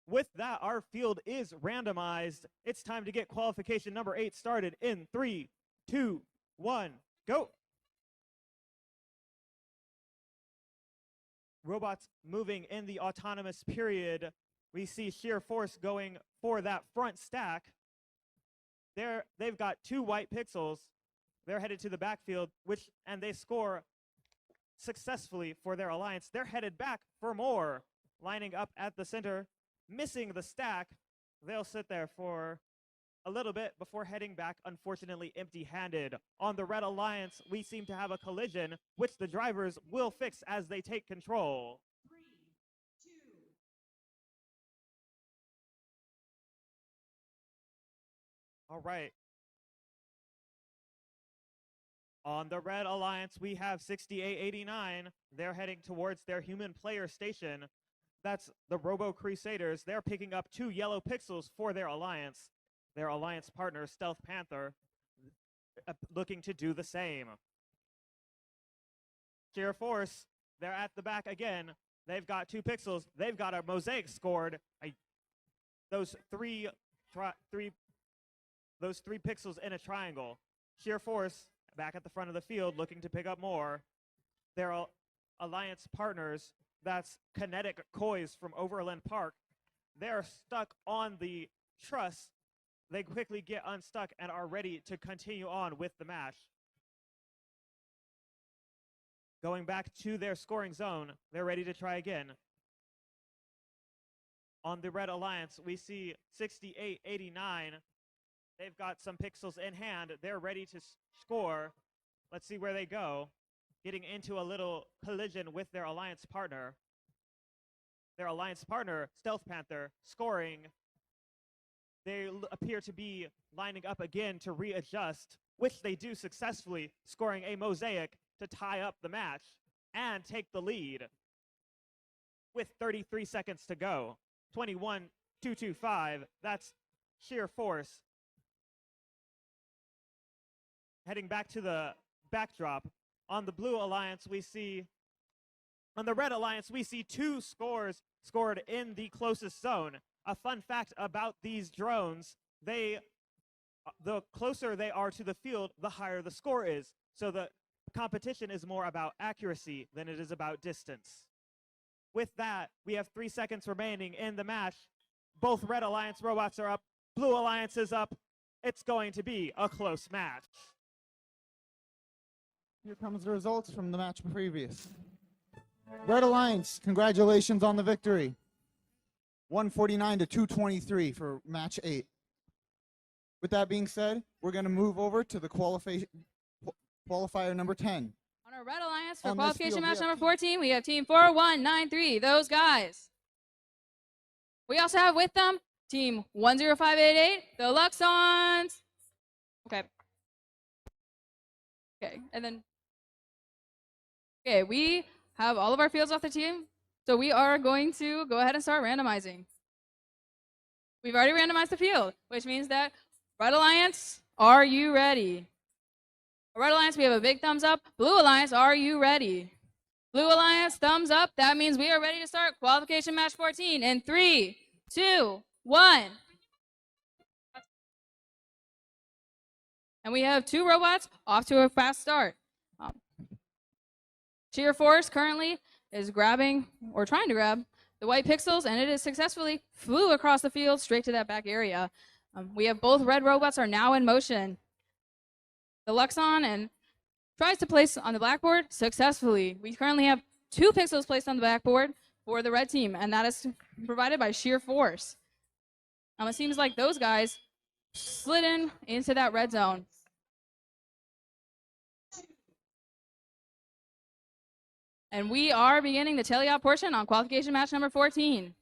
with that, our field is randomized. It's time to get qualification number 8 started in 3, 2, 1, go. Robots moving in the autonomous period. We see Shear Force going for that front stack. They've got 2 white pixels. They're headed to the backfield, and they score successfully for their alliance. They're headed back for more, lining up at the center, missing the stack. They'll sit there for a little bit before heading back, unfortunately empty-handed. On the Red Alliance, we seem to have a collision, which the drivers will fix as they take control. 3, 2. All right. On the Red Alliance, we have 6889. They're heading towards their human player station. That's the Robo Crusaders. They're picking up 2 yellow pixels for their alliance. Their alliance partner, Stealth Panther, looking to do the same. Shear Force, they're at the back again. They've got 2 pixels. They've got a mosaic scored. Those three pixels in a triangle. Shear Force back at the front of the field looking to pick up more. Their alliance partners, that's Kinetic Kois from Overland Park. They're stuck on the truss. They quickly get unstuck and are ready to continue on with the match. Going back to their scoring zone, they're ready to try again. On the Red Alliance, we see 6889. They've got some pixels in hand. They're ready to score. Let's see where they go. Getting into a little collision with their alliance partner. Their alliance partner, Stealth Panther, scoring. They appear to be lining up again to readjust, which they do successfully, scoring a mosaic to tie up the match and take the lead. With 33 seconds to go. 21-225. That's Shear Force. Heading back to the backdrop. On the Blue Alliance, on the Red Alliance, we see 2 scores scored in the closest zone. A fun fact about these drones, the closer they are to the field, the higher the score is. So the competition is more about accuracy than it is about distance. With that, we have 3 seconds remaining in the match. Both Red Alliance robots are up. Blue Alliance is up. It's going to be a close match. Here comes the results from the match previous. Red Alliance, congratulations on the victory. 149-223 for match 8. With that being said, we're going to move over to the qualifier number 10. On our Red Alliance for On this qualification field, match we have number 14, we have team 4193, those guys. We also have with them team 10588, the Luxons. Okay, and then, we have all of our fields off the team. So we are going to go ahead and start randomizing. We've already randomized the field, which means that Red Alliance, are you ready? Red Alliance, we have a big thumbs up. Blue Alliance, are you ready? Blue Alliance, thumbs up. That means we are ready to start qualification match 14 in 3, 2, 1. And we have 2 robots off to a fast start. Shear Force currently is grabbing, or trying to grab, the white pixels, and it is successfully flew across the field straight to that back area. We have both red robots are now in motion. The Luxon and tries to place on the blackboard successfully. We currently have 2 pixels placed on the backboard for the red team, and that is provided by Shear Force. It seems like those guys slid into that red zone. And we are beginning the teleop portion on qualification match number 14.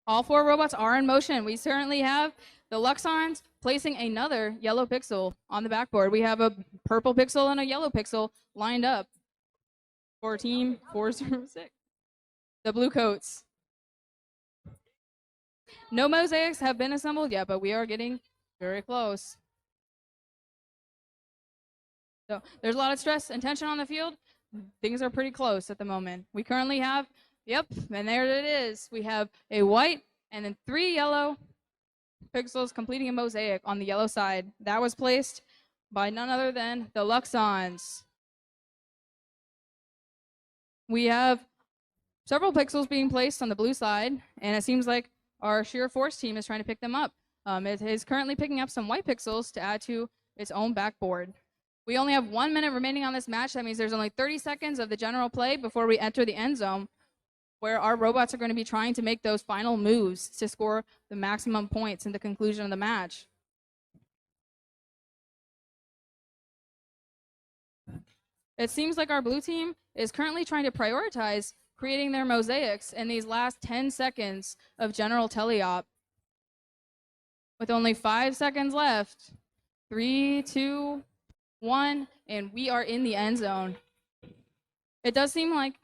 All 4 robots are in motion. We certainly have the Luxons placing another yellow pixel on the backboard. We have a purple pixel and a yellow pixel lined up for team 406. The blue coats. No mosaics have been assembled yet, but we are getting very close. So there's a lot of stress and tension on the field. Things are pretty close at the moment. We currently have Yep, and there it is. We have a white and then 3 yellow pixels completing a mosaic on the yellow side. That was placed by none other than the Luxons. We have several pixels being placed on the blue side, and it seems like our Shear Force team is trying to pick them up. It is currently picking up some white pixels to add to its own backboard. We only have 1 minute remaining on this match. That means there's only 30 seconds of the general play before we enter the end zone, where our robots are going to be trying to make those final moves to score the maximum points in the conclusion of the match. It seems like our blue team is currently trying to prioritize creating their mosaics in these last 10 seconds of general teleop. With only 5 seconds left, 3, 2, 1, and we are in the end zone. It does seem like,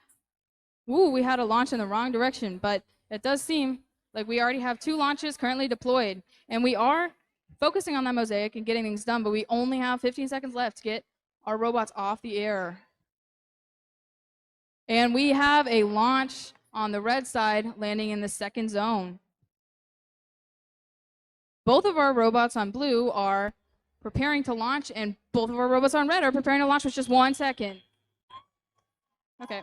we had a launch in the wrong direction, but it does seem like we already have 2 launches currently deployed, and we are focusing on that mosaic and getting things done, but we only have 15 seconds left to get our robots off the air. And we have a launch on the red side landing in the second zone. Both of our robots on blue are preparing to launch, and both of our robots on red are preparing to launch with just 1 second. Okay.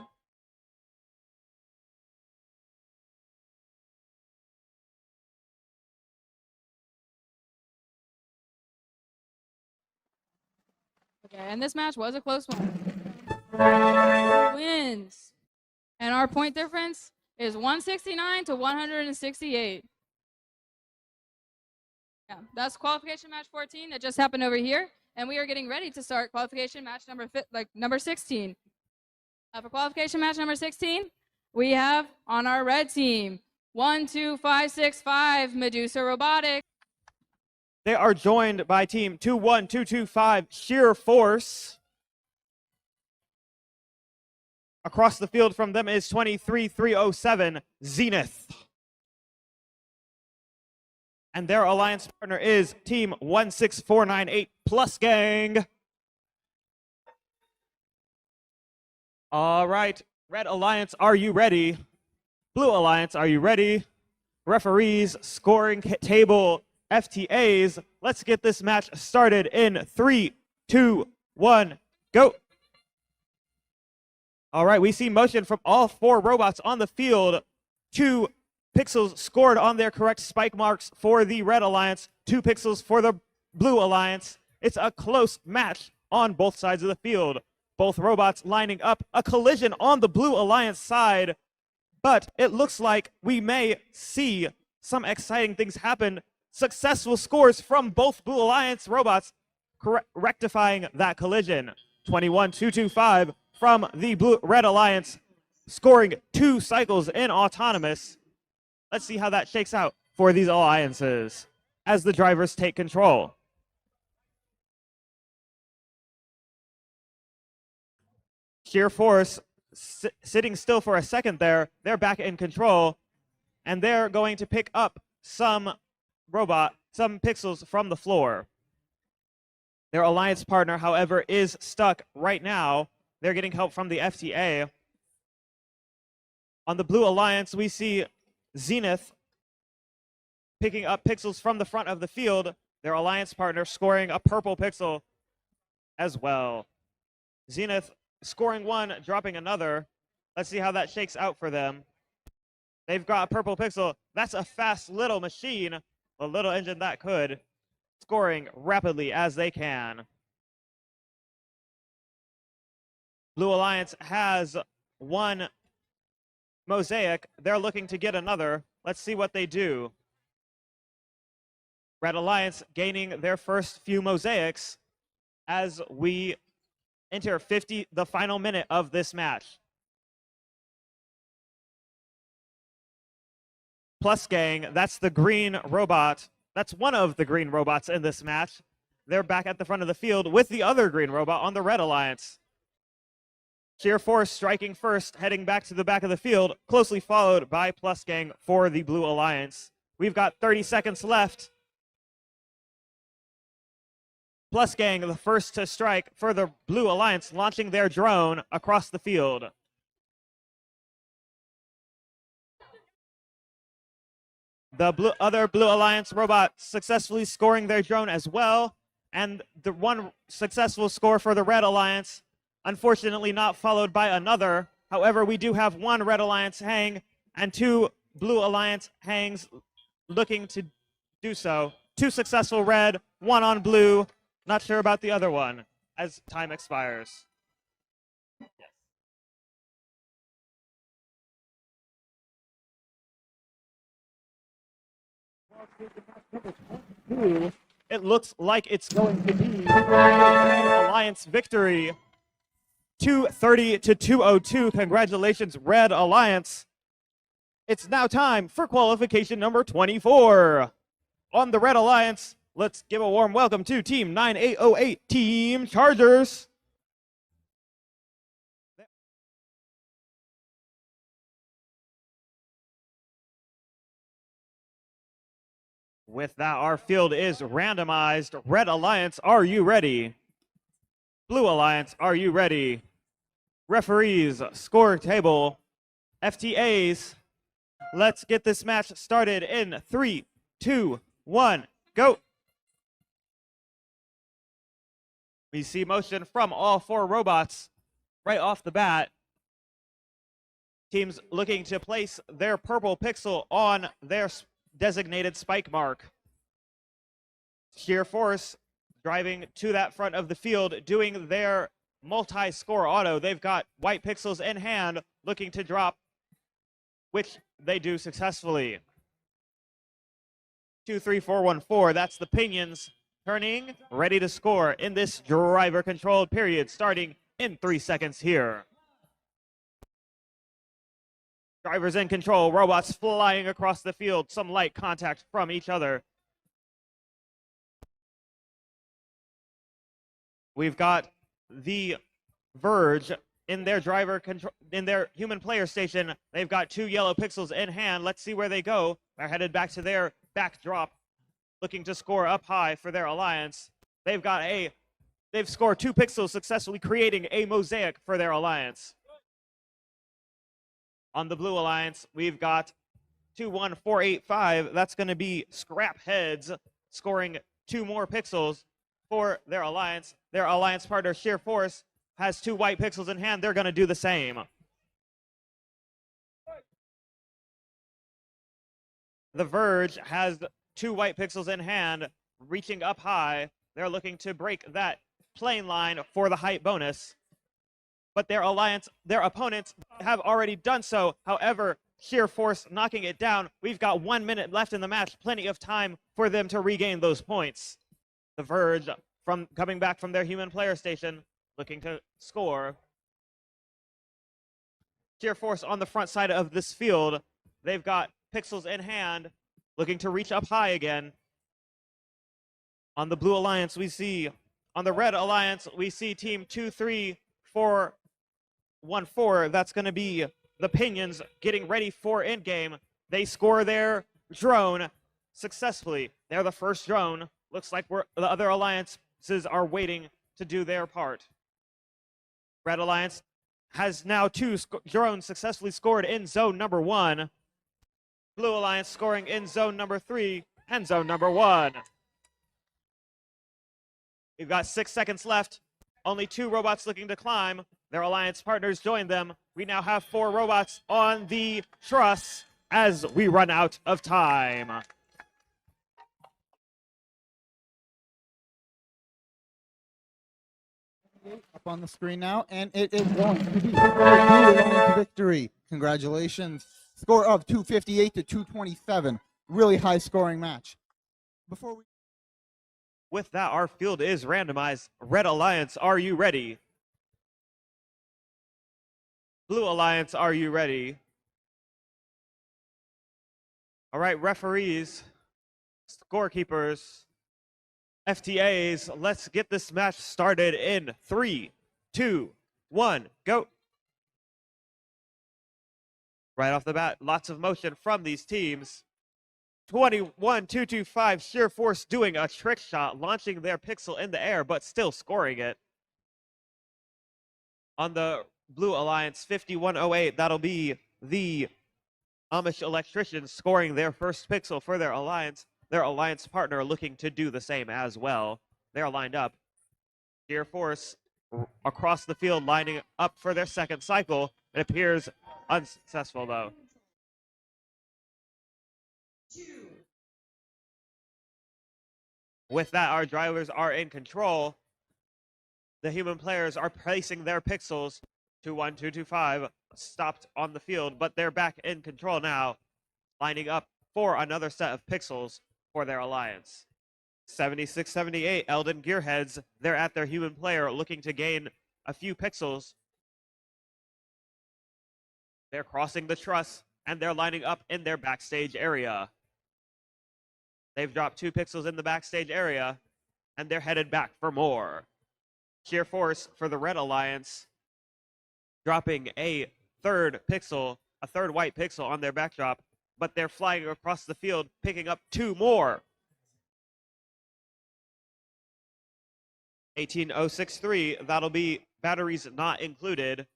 Okay, and this match was a close one. Wins. And our point difference is 169 to 168. Yeah, that's qualification match 14 that just happened over here, and we are getting ready to start qualification match number 16. For qualification match number 16, we have on our red team 12565 Medusa Robotics. They are joined by team 21225 Shear Force. Across the field from them is 23307 Zenith. And their alliance partner is team 16498 Plus Gang. All right, Red Alliance, are you ready? Blue Alliance, are you ready? Referees, scoring table, FTAs, let's get this match started in 3, 2, 1, go. All right, we see motion from all 4 robots on the field. 2 pixels scored on their correct spike marks for the Red Alliance, 2 pixels for the Blue Alliance. It's a close match on both sides of the field. Both robots lining up, a collision on the Blue Alliance side, but it looks like we may see some exciting things happen. Successful scores from both Blue Alliance robots rectifying that collision. 21225 from the Red Alliance, scoring 2 cycles in autonomous. Let's see how that shakes out for these alliances as the drivers take control. Shear Force sitting still for a second there. They're back in control, and they're going to pick up some pixels from the floor. Their alliance partner, however, is stuck right now. They're getting help from the FTA. On the Blue Alliance, we see Zenith picking up pixels from the front of the field. Their alliance partner scoring a purple pixel as well. Zenith scoring 1, dropping another. Let's see how that shakes out for them. They've got a purple pixel. That's a fast little machine, a little engine that could, scoring rapidly as they can. Blue Alliance has 1 mosaic. They're looking to get another. Let's see what they do. Red Alliance gaining their first few mosaics as we enter the final minute of this match. Plus Gang, that's the green robot. That's one of the green robots in this match. They're back at the front of the field with the other green robot on the Red Alliance. Shear Force striking first, heading back to the back of the field, closely followed by Plus Gang for the Blue Alliance. We've got 30 seconds left. Plus Gang, the first to strike for the Blue Alliance, launching their drone across the field. The other Blue Alliance robot successfully scoring their drone as well. And the one successful score for the Red Alliance, unfortunately not followed by another. However, we do have one Red Alliance hang and two Blue Alliance hangs looking to do so. Two successful red, one on blue. Not sure about the other one as time expires. It looks like it's going to be Alliance victory. 230 to 202. Congratulations, Red Alliance. It's now time for qualification number 24. On the Red Alliance, let's give a warm welcome to Team 9808, Team Chargers. With that, our field is randomized. Red Alliance, are you ready? Blue Alliance, are you ready? Referees, score table, FTAs. Let's get this match started in 3, 2, 1, go. We see motion from all four robots right off the bat. Teams looking to place their purple pixel on their designated spike mark. Shear Force driving to that front of the field, doing their multi-score auto. They've got white pixels in hand, looking to drop, which they do successfully. 2, 3, 4, 1, 4. That's the pinions turning, ready to score in this driver-controlled period, starting in 3 seconds here. Drivers in control, robots flying across the field, some light contact from each other. We've got the Verge in their in their human player station. They've got 2 yellow pixels in hand. Let's see where they go. They're headed back to their backdrop, looking to score up high for their alliance. They've scored 2 pixels, successfully creating a mosaic for their alliance. On the Blue Alliance, we've got 21485. That's going to be Scrap Heads, scoring 2 more pixels for their alliance. Their alliance partner, Shear Force, has 2 white pixels in hand. They're going to do the same. The Verge has 2 white pixels in hand, reaching up high. They're looking to break that plane line for the height bonus. But their opponents have already done so. However, Shear Force knocking it down. We've got 1 minute left in the match, plenty of time for them to regain those points. The Verge, coming back from their human player station, looking to score. Shear Force on the front side of this field. They've got pixels in hand, looking to reach up high again. On the Blue Alliance, on the Red Alliance, we see Team 23414. That's going to be the Pinions getting ready for endgame. They score their drone successfully. They're the first drone. Looks like the other alliances are waiting to do their part. Red Alliance has now 2 drones successfully scored in zone number 1. Blue Alliance scoring in zone number 3 and zone number 1. We've got 6 seconds left. Only 2 robots looking to climb. Their alliance partners join them. We now have 4 robots on the truss as we run out of time. Up on the screen now, and it is going to be Blue Alliance victory. Congratulations. Score of 258 to 227. Really high scoring match. With that, our field is randomized. Red Alliance, are you ready? Blue Alliance, are you ready? All right, referees, scorekeepers, FTAs, let's get this match started in 3, 2, 1, go. Right off the bat, lots of motion from these teams. 21-225, Shear Force doing a trick shot, launching their pixel in the air, but still scoring it. On the Blue Alliance, 5108, that'll be the Amish electricians scoring their first pixel for their alliance partner looking to do the same as well. They're lined up. Shear Force across the field lining up for their second cycle. It appears unsuccessful though. With that, our drivers are in control. The human players are placing their pixels. 2-1-2-2-5 stopped on the field, but they're back in control now, lining up for another set of pixels for their alliance. 76-78, Eldon Gearheads, they're at their human player looking to gain a few pixels. They're crossing the truss and they're lining up in their backstage area. They've dropped 2 pixels in the backstage area and they're headed back for more. Shear Force for the Red Alliance, dropping a third white pixel on their backdrop, but they're flying across the field, picking up 2 more. 18063, that'll be batteries not included,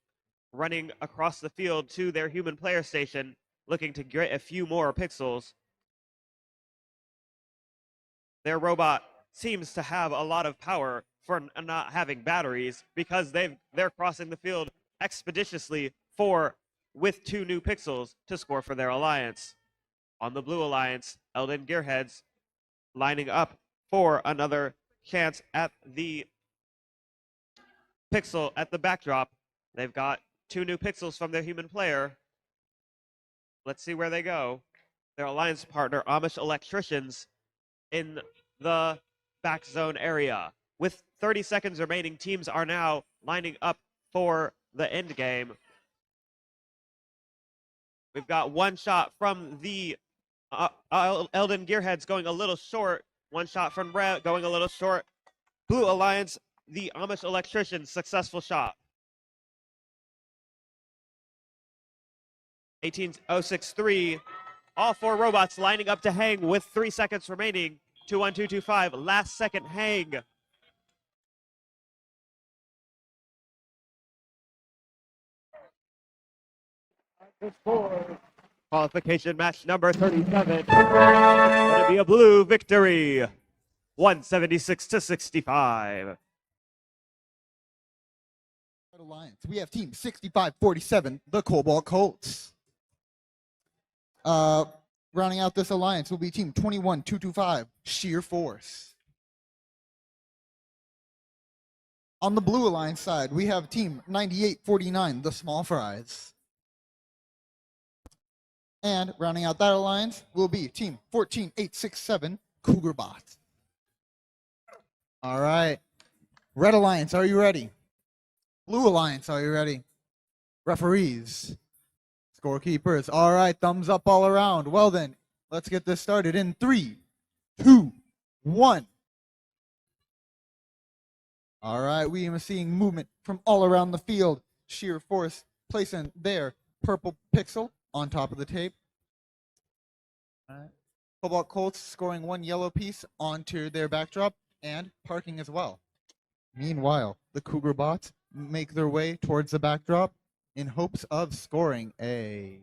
running across the field to their human player station, looking to get a few more pixels. Their robot seems to have a lot of power for not having batteries because they're crossing the field expeditiously with 2 new pixels to score for their alliance. On the blue alliance, Eldon Gearheads lining up for another chance at the pixel at the backdrop. They've got 2 new pixels from their human player. Let's see where they go. Their alliance partner, Amish Electricians, in the back zone area. With 30 seconds remaining, teams are now lining up for the end game. We've got 1 shot from the Eldon Gearheads going a little short. 1 shot from Red going a little short. Blue Alliance, the Amish Electricians, successful shot. 18063, all 4 robots lining up to hang with 3 seconds remaining. 2-1-2-2-5, last second hang. Qualification match number 37. Going to be a blue victory. 176-65. Alliance. We have team 6547, the Cobalt Colts. Rounding out this alliance will be team 21225, Shear Force. On the blue alliance side, we have team 9849, the Small Fries. And rounding out that alliance will be team 14867, Cougar Bots. All right. Red Alliance, are you ready? Blue Alliance, are you ready? Referees, scorekeepers. All right, thumbs up all around. Well then, let's get this started in 3, 2, 1. All right, we are seeing movement from all around the field. Shear Force placing their purple pixel on top of the tape. All right. Cobalt Colts scoring 1 yellow piece onto their backdrop and parking as well. Meanwhile, the Cougar Bots make their way towards the backdrop in hopes of scoring a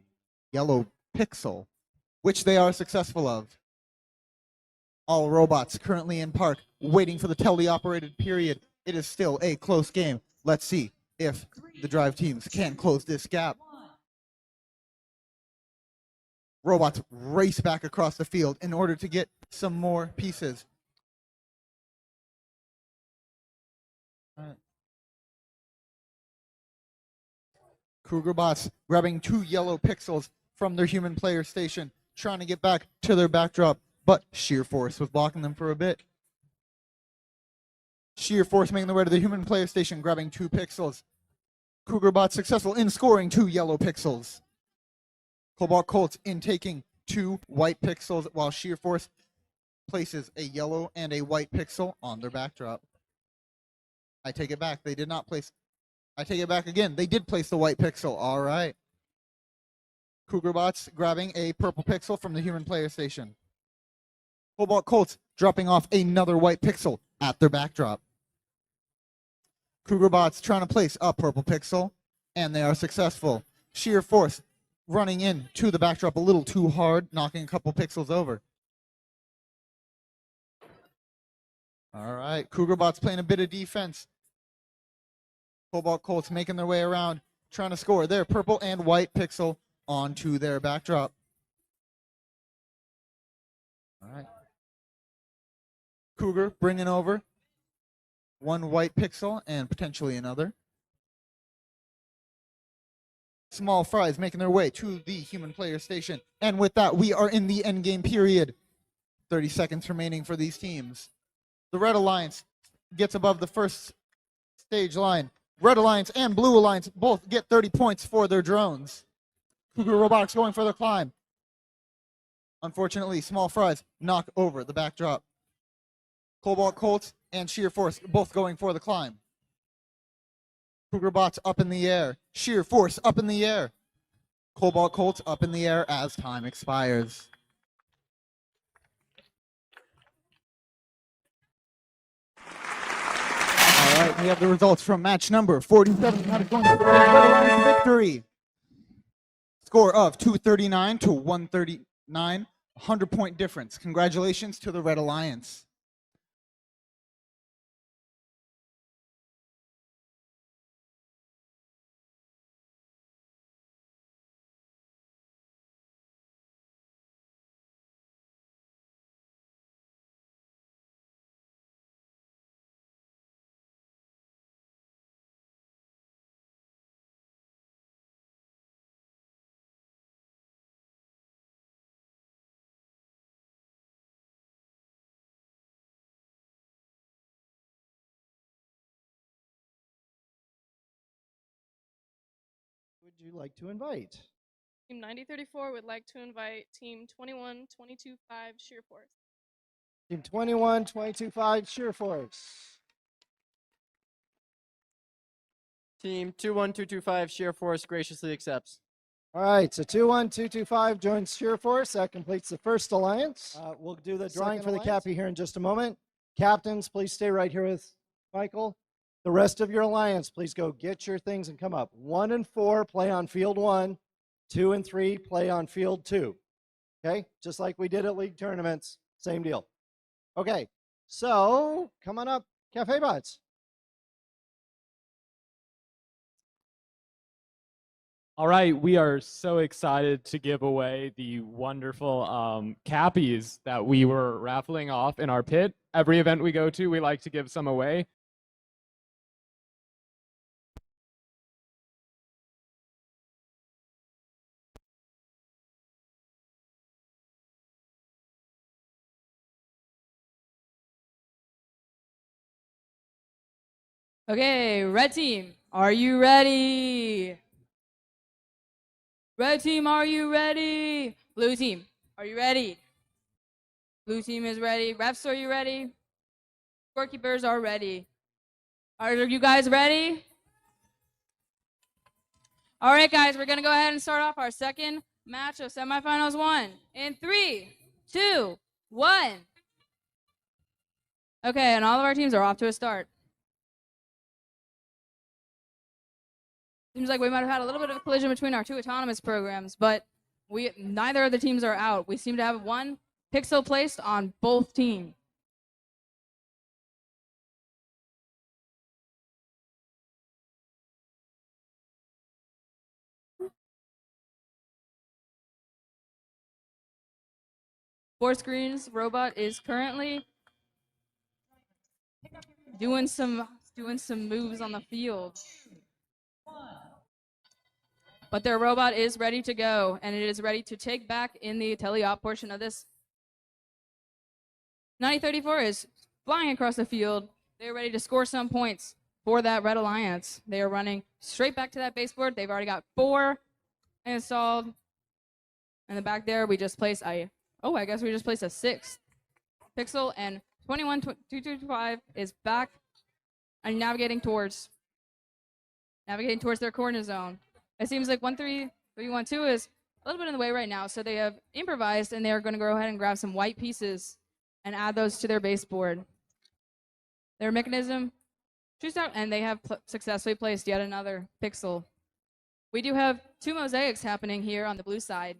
yellow pixel, which they are successful of. All robots currently in park, waiting for the teleoperated period. It is still a close game. Let's see if the drive teams can close this gap. Robots race back across the field in order to get some more pieces. All right. Cougar Bots grabbing 2 yellow pixels from their human player station, trying to get back to their backdrop, but Shear Force was blocking them for a bit. Shear Force making their way to the human player station, grabbing 2 pixels. Cougar Bots successful in scoring 2 yellow pixels. Cobalt Colts in taking 2 white pixels, while Shear Force places a yellow and a white pixel on their backdrop. I take it back. They did not place. I take it back again. They did place the white pixel. All right. Cougar Bots grabbing a purple pixel from the human player station. Cobalt Colts dropping off another white pixel at their backdrop. Cougar Bots trying to place a purple pixel, and they are successful. Shear Force running in to the backdrop a little too hard, knocking a couple pixels over. All right, Cougarbots playing a bit of defense. Cobalt Colts making their way around, trying to score their purple and white pixel onto their backdrop. All right. Cougar bringing over one white pixel and potentially another. Small Fries making their way to the human player station. And with that, we are in the endgame period. 30 seconds remaining for these teams. The Red Alliance gets above the first stage line. Red Alliance and Blue Alliance both get 30 points for their drones. Cougar Robotics going for the climb. Unfortunately, Small Fries knock over the backdrop. Cobalt Colts and Shear Force both going for the climb. Cougar Bots up in the air. Shear Force up in the air. Cobalt Colts up in the air as time expires. All right, we have the results from match number 47. How it's going to Red Alliance victory. Score of 239 to 139. 100-point difference. Congratulations to the Red Alliance. Would you like to invite? Team 9034 would like to invite Team 21225 Shear Force. Team 21225 Shear Force. Team 21225 Shear Force graciously accepts. All right, so 21225 joins Shear Force. That completes the first alliance. We'll do the drawing for the Cappy here in just a moment. Captains, please stay right here with Michael. The rest of your alliance, please go get your things and come up. 1 and 4 play on field 1. 2 and 3 play on field 2. Okay, just like we did at league tournaments, same deal. Okay, so come on up, Cafe Bots. All right, we are so excited to give away the wonderful cappies that we were raffling off in our pit. Every event we go to, we like to give some away. Okay, red team, are you ready? Red team, are you ready? Blue team, are you ready? Blue team is ready. Refs, are you ready? Scorekeepers are ready. Are you guys ready? All right, guys, we're going to go ahead and start off our second match of semifinals 1 in 3, 2, 1. Okay, and all of our teams are off to a start. Seems like we might have had a little bit of a collision between our two autonomous programs, but neither of the teams are out. We seem to have one pixel placed on both teams. Four Screens robot is currently doing some moves on the field. But their robot is ready to go, and it is ready to take back in the teleop portion of this. 9034 is flying across the field. They're ready to score some points for that Red Alliance. They are running straight back to that baseboard. They've already got 4 installed. In the back there, we just placed I guess we just placed a 6th pixel, and 21225 is back and navigating towards their corner zone. It seems like 13312 is a little bit in the way right now, so they have improvised, and they are going to go ahead and grab some white pieces and add those to their baseboard. Their mechanism shoots out, and they have successfully placed yet another pixel. We do have 2 mosaics happening here on the blue side.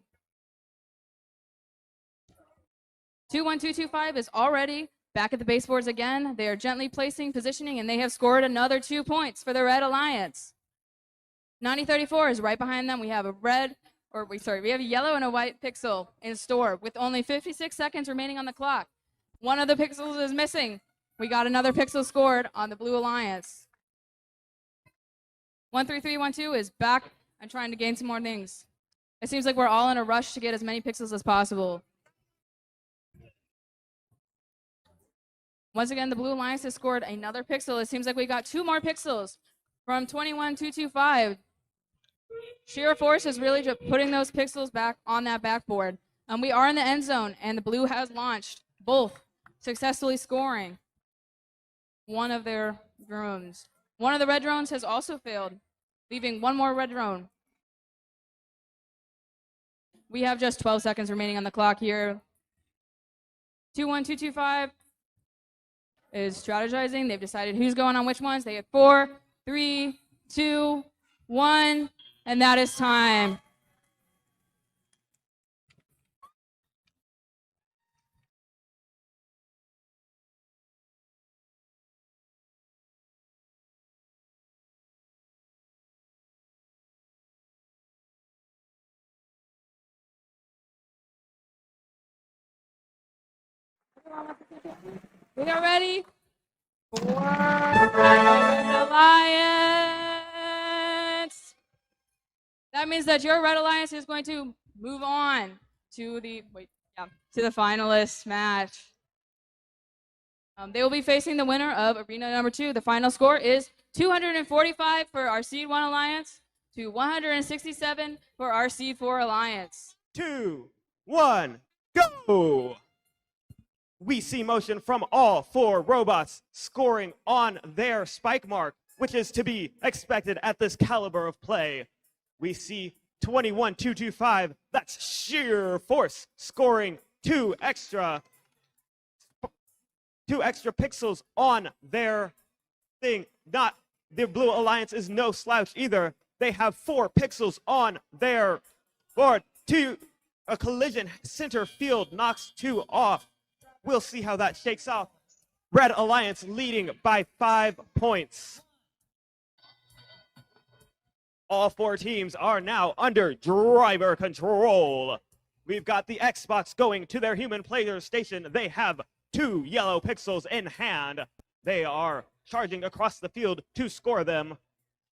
2-1-2-2-5 is already back at the baseboards again. They are gently placing, positioning, and they have scored another 2 points for the Red Alliance. 9034 is right behind them. We have we have a yellow and a white pixel in store with only 56 seconds remaining on the clock. One of the pixels is missing. We got another pixel scored on the Blue Alliance. 13312 is back and trying to gain some more things. It seems like we're all in a rush to get as many pixels as possible. Once again, the Blue Alliance has scored another pixel. It seems like we got 2 more pixels from 21225. Shear Force is really just putting those pixels back on that backboard. We are in the end zone, and the Blue has launched, both successfully scoring one of their drones. One of the red drones has also failed, leaving one more red drone. We have just 12 seconds remaining on the clock here. 21225 is strategizing. They've decided who's going on which ones. They have 4, 3, 2, 1, and that is time. We are ready for the Red Alliance. That means that your Red Alliance is going to move on to the finalist match. They will be facing the winner of Arena number 2. The final score is 245 for our Seed 1 Alliance to 167 for our Seed 4 Alliance. 2, 1, go! We see motion from all 4 robots scoring on their spike mark, which is to be expected at this caliber of play. We see 21225, that's Shear Force, scoring 2 extra pixels on their thing. Not the Blue Alliance is no slouch either. They have 4 pixels on their board. A collision center field knocks 2 off. We'll see how that shakes off. Red Alliance leading by 5 points. All 4 teams are now under driver control. We've got the Xbox going to their human player station. They have 2 yellow pixels in hand. They are charging across the field to score them,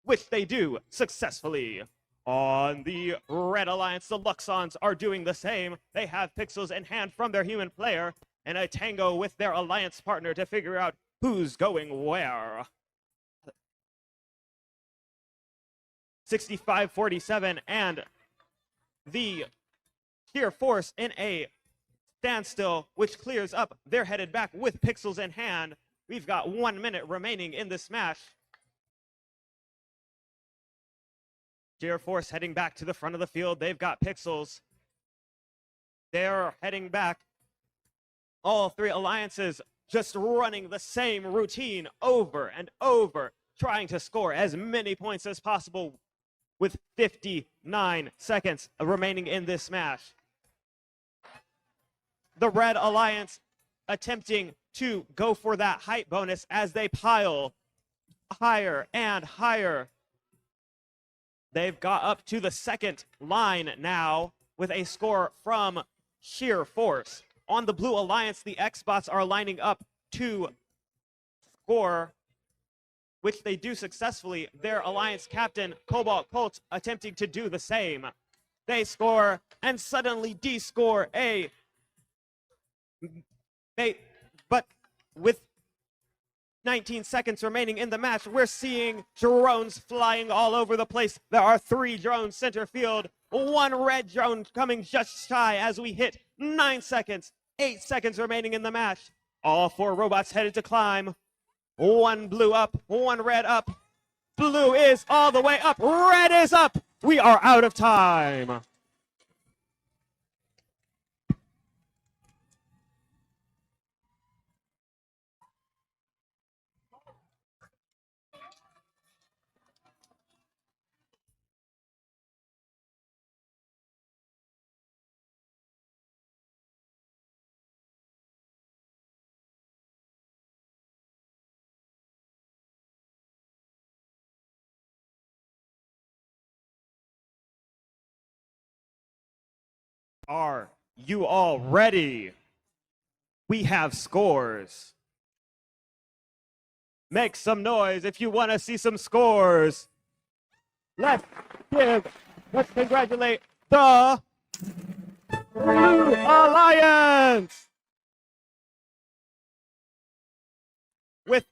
which they do successfully. On the Red Alliance, the Luxons are doing the same. They have pixels in hand from their human player and a tango with their alliance partner to figure out who's going where. 65-47, and the Shear Force in a standstill, which clears up. They're headed back with pixels in hand. We've got 1 minute remaining in this match. Shear Force heading back to the front of the field. They've got pixels. They're heading back. All 3 alliances just running the same routine over and over, trying to score as many points as possible with 59 seconds remaining in this match. The Red Alliance attempting to go for that height bonus as they pile higher and higher. They've got up to the second line now with a score from Shear Force. On the Blue Alliance, the Xbots are lining up to score, which they do successfully. Their Alliance captain, Cobalt Colts, attempting to do the same. They score and suddenly de-score but with 19 seconds remaining in the match, we're seeing drones flying all over the place. There are 3 drones center field, 1 red drone coming just shy as we hit 9 seconds, 8 seconds remaining in the match. All 4 robots headed to climb. 1 blue up, 1 red up. Blue is all the way up, red is up. We are out of time. Are you all ready? We have scores. Make some noise if you want to see some scores. Let's congratulate the Blue Alliance with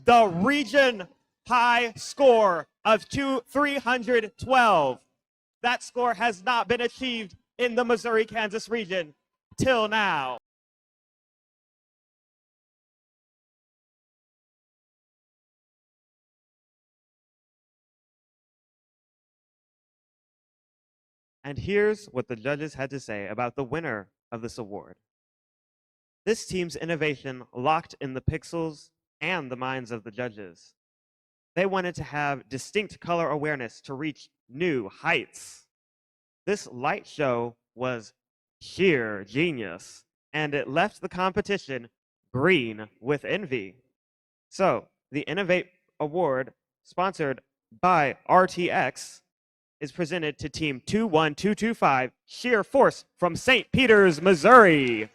the region high score of 312. That score has not been achieved in the Missouri-Kansas region till now. And here's what the judges had to say about the winner of this award. This team's innovation locked in the pixels and the minds of the judges. They wanted to have distinct color awareness to reach new heights. This light show was sheer genius, and it left the competition green with envy. So, the Innovate Award, sponsored by RTX, is presented to Team 21225 Shear Force from St. Peters, Missouri.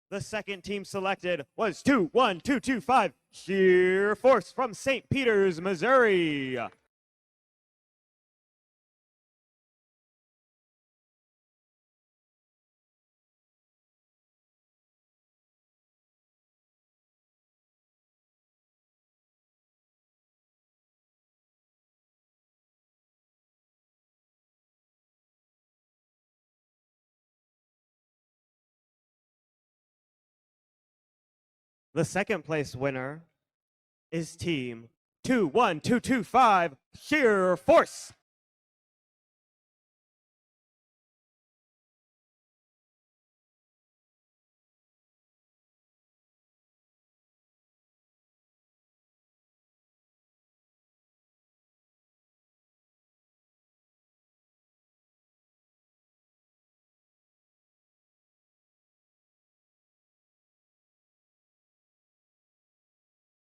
The second team selected was 21225 Shear Force from St. Peters, Missouri. The second place winner is Team 21225 Shear Force